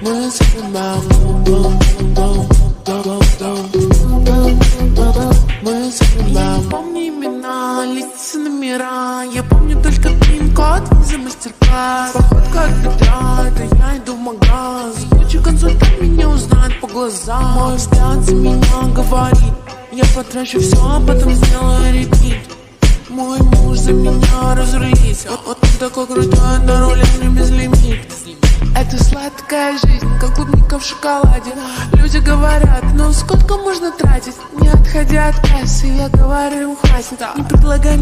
Мы сохраняем мы сохраняем. Помни имена, лица, номера. Я помню только пин-код, виза, мастер-класс. Походка от бедра, это я иду в магаз. Хочу консультант, меня узнает по глазам. Мой взгляд за меня говорит. Я потрачу все, а потом сделаю репит. Мой муж за меня разрулится. Вот он такой крутой, на руле без лимит. Это сладкая жизнь, как клубника в шоколаде. Люди говорят, ну сколько можно тратить? Не отходя от кассы, я говорю, хватит. Не предлагай